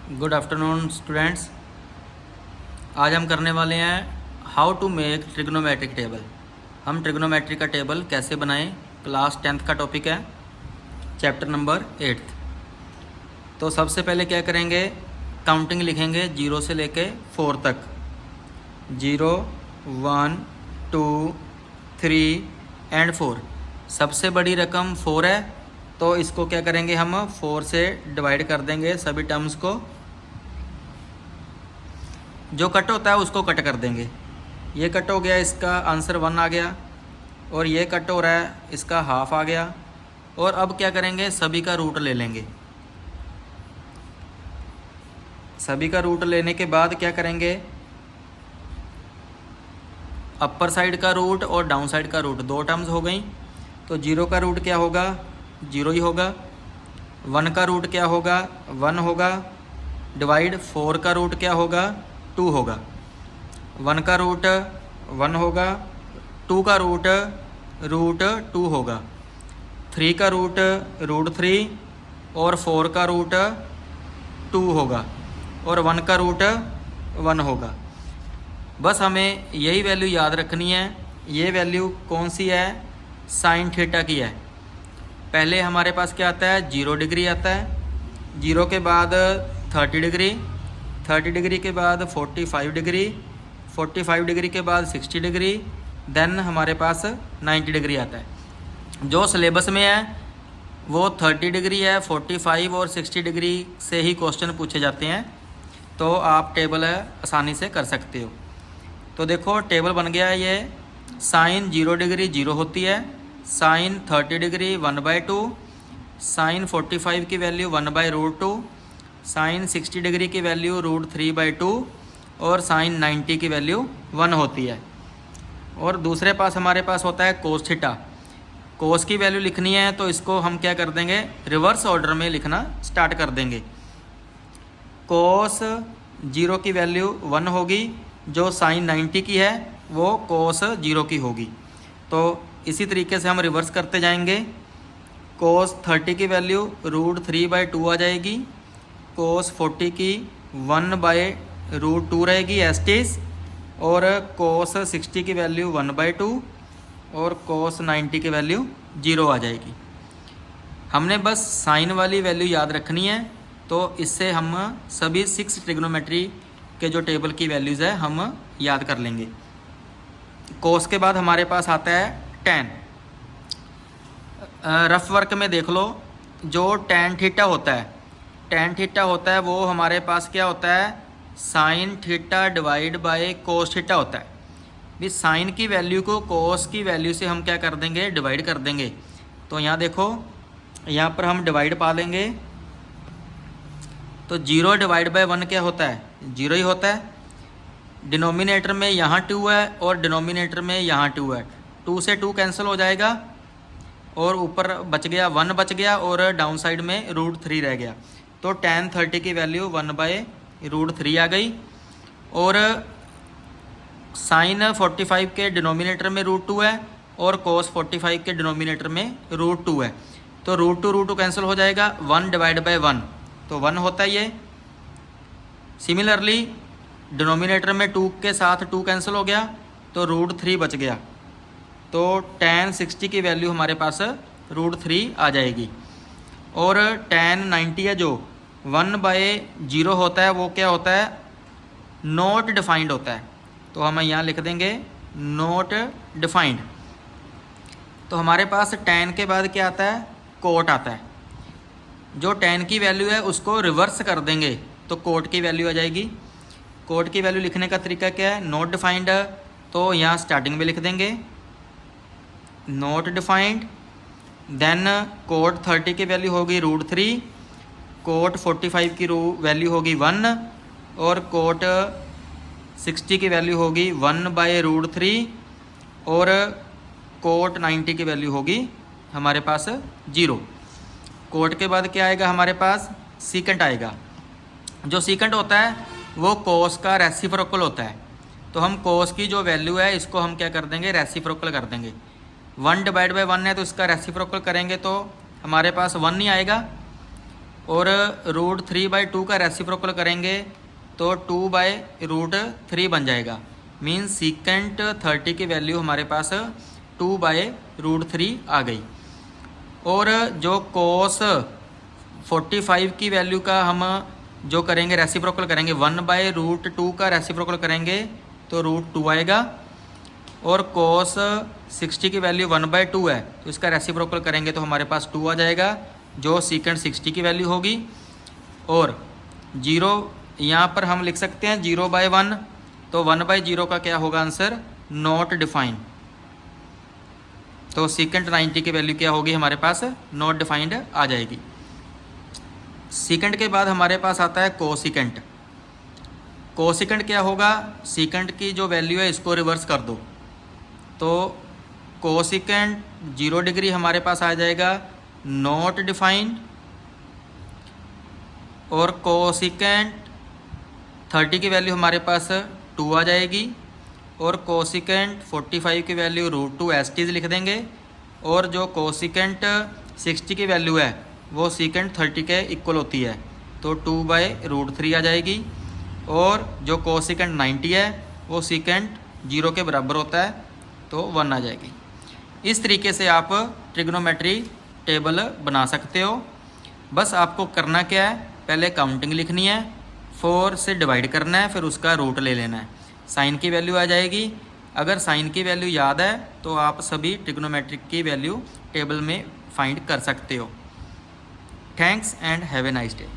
Good afternoon students. आज हम करने वाले हैं how to make trigonometric table. हम ट्रिग्नोमेट्री का टेबल कैसे बनाएं, क्लास 10th का टॉपिक है, चैप्टर नंबर 8। तो सबसे पहले क्या करेंगे, काउंटिंग लिखेंगे 0 से लेके 4 तक। 0 1 2 3 एंड 4। सबसे बड़ी रकम 4 है, तो इसको क्या करेंगे, हम 4 से डिवाइड कर देंगे सभी टर्म्स को। जो कट होता है उसको कट कर देंगे। ये कट हो गया, इसका आंसर 1 आ गया, और ये कट हो रहा है, इसका हाफ आ गया। और अब क्या करेंगे, सभी का रूट ले लेंगे। सभी का रूट लेने के बाद क्या करेंगे, अपर साइड का रूट और डाउन साइड का रूट, दो टर्म्स हो गई। तो 0 का रूट क्या होगा, 0 ही होगा। 1 का रूट क्या होगा, 1 होगा। डिवाइड 4 का रूट क्या होगा, 2 होगा। 1 का रूट 1 होगा, 2 का रूट 2 होगा, 3 का रूट 3 और 4 का रूट 2 होगा, और 1 का रूट 1 होगा। बस हमें यही वैल्यू याद रखनी है। ये वैल्यू कौन सी है, साइन थीटा की है। पहले हमारे पास क्या आता है, 0 डिग्री आता है। 0 के बाद 30 डिग्री, 30 डिग्री के बाद 45 डिग्री, 45 डिग्री के बाद 60 डिग्री, देन हमारे पास 90 डिग्री आता है। जो सिलेबस में है वो 30 डिग्री है, 45 और 60 डिग्री से ही क्वेश्चन पूछे जाते हैं, तो आप टेबल आसानी से कर सकते हो। तो देखो टेबल बन गया है। ये साइन 0 डिग्री 0 होती है, साइन 30 डिग्री 1/2, साइन 45 की वैल्यू 1/√2, साइन 60 डिग्री की वैल्यू √3/2 और साइन 90 की वैल्यू 1 होती है। और दूसरे पास हमारे पास होता है कोस थीटा। कोस की वैल्यू लिखनी है तो इसको हम क्या कर देंगे, रिवर्स ऑर्डर में लिखना स्टार्ट कर देंगे। कोस 0 की वैल्यू 1 होगी, जो साइन 90 की है वो कोस 0 की होगी। तो इसी तरीके से हम रिवर्स करते जाएंगे। कोस 30 की वैल्यू √3/2 आ जाएगी, कोस 40 की 1/√2 रहेगी एस्टिस, और कोस 60 की वैल्यू 1/2 और कोस 90 की वैल्यू 0 आ जाएगी। हमने बस साइन वाली वैल्यू याद रखनी है, तो इससे हम सभी 6 ट्रिग्नोमेट्री के जो टेबल की वैल्यूज़ है हम याद कर लेंगे। कोस के बाद हमारे पास आता है टैन। रफ वर्क में देख लो, जो टैन थीटा होता है, टैन थीटा होता है वो हमारे पास क्या होता है, sine theta divide by cos theta होता है। भी साइन की वैल्यू को कोस की वैल्यू से हम क्या कर देंगे, डिवाइड कर देंगे। तो यहाँ देखो, यहाँ पर हम डिवाइड पा लेंगे। तो 0 डिवाइड बाय 1 क्या होता है, 0 ही होता है। डिनोमिनेटर में यहाँ 2 है और डिनोमिनेटर में यहाँ 2 है, 2 से 2 कैंसिल हो जाएगा, और ऊपर बच गया 1 बच गया, और डाउन साइड में √3 रह गया। तो tan 30 की वैल्यू 1/√3 आ गई। और साइन 45 के डिनोमिनेटर में √2 है और कोस 45 के डिनोमिनेटर में √2 है, तो √2 कैंसिल हो जाएगा, 1 डिवाइड बाय 1 तो 1 होता है ये। सिमिलरली डिनोमिनेटर में 2 के साथ 2 कैंसिल हो गया, तो √3 बच गया। तो tan 60 की वैल्यू हमारे पास √3 आ जाएगी। और tan 90 है जो 1/0 होता है, वो क्या होता है, नॉट डिफाइंड होता है। तो हम यहाँ लिख देंगे नॉट डिफाइंड। तो हमारे पास tan के बाद क्या आता है, कोट आता है। जो tan की वैल्यू है उसको रिवर्स कर देंगे तो कोट की वैल्यू आ जाएगी। कोट की वैल्यू लिखने का तरीका क्या है, नॉट डिफाइंड, तो यहाँ स्टार्टिंग में लिख देंगे नॉट डिफाइंड। देन कोट 30 की वैल्यू होगी √3, कोट 45 की वैल्यू होगी 1, और कोट 60 की वैल्यू होगी 1/√3, और कोट 90 की वैल्यू होगी हमारे पास 0। कोट के बाद क्या आएगा, हमारे पास सीकेंट आएगा। जो सीकेंट होता है वो कोस का रेसिप्रोकल होता है। तो हम कोस की जो वैल्यू है इसको हम क्या कर देंगे, रेसिप्रोकल कर देंगे। 1 डिवाइड बाय 1 है तो इसका रेसिप्रोकल करेंगे तो हमारे पास 1 नहीं आएगा, और √3/2 का रेसिप्रोकल करेंगे तो 2/√3 बन जाएगा। मीन्स सीकेंट 30 की वैल्यू हमारे पास 2/√3 आ गई। और जो कोस 45 की वैल्यू का हम जो करेंगे रेसिप्रोकल करेंगे 1/√2 का रेसिप्रोकल करेंगे तो √2 आएगा। और कोस 60 की वैल्यू 1/2 है तो इसका रेसिप्रोकल करेंगे तो हमारे पास 2 आ जाएगा, जो सीकेंट 60 की वैल्यू होगी। और 0 यहाँ पर हम लिख सकते हैं 0/1, तो 1/0 का क्या होगा आंसर, नॉट डिफाइंड। तो सीकेंट 90 की वैल्यू क्या होगी हमारे पास, नॉट डिफाइंड आ जाएगी। सीकेंट के बाद हमारे पास आता है कोसिकेंट। कोसिकेंट क्या होगा, सीकेंट की जो वैल्यू है इसको रिवर्स कर दो तो कोसिकेंट 0 डिग्री हमारे पास आ जाएगा, नॉट डिफाइंड। और कोसिकेंट 30 की वैल्यू हमारे पास 2 आ जाएगी। और कोसिकेंट 45 की वैल्यू √2 एज लिख देंगे। और जो कोसिकेंट 60 की वैल्यू है वो सीकेंट 30 के इक्वल होती है तो 2/√3 आ जाएगी। और जो कोसिकेंट 90 है वो सीकेंट 0 के बराबर होता है तो 1 आ जाएगी। इस तरीके से आप ट्रिग्नोमेट्री टेबल बना सकते हो। बस आपको करना क्या है, पहले काउंटिंग लिखनी है, 4 से डिवाइड करना है, फिर उसका रूट ले लेना है, साइन की वैल्यू आ जाएगी। अगर साइन की वैल्यू याद है तो आप सभी ट्रिग्नोमेट्रिक की वैल्यू टेबल में फाइंड कर सकते हो। Thanks and have a nice day.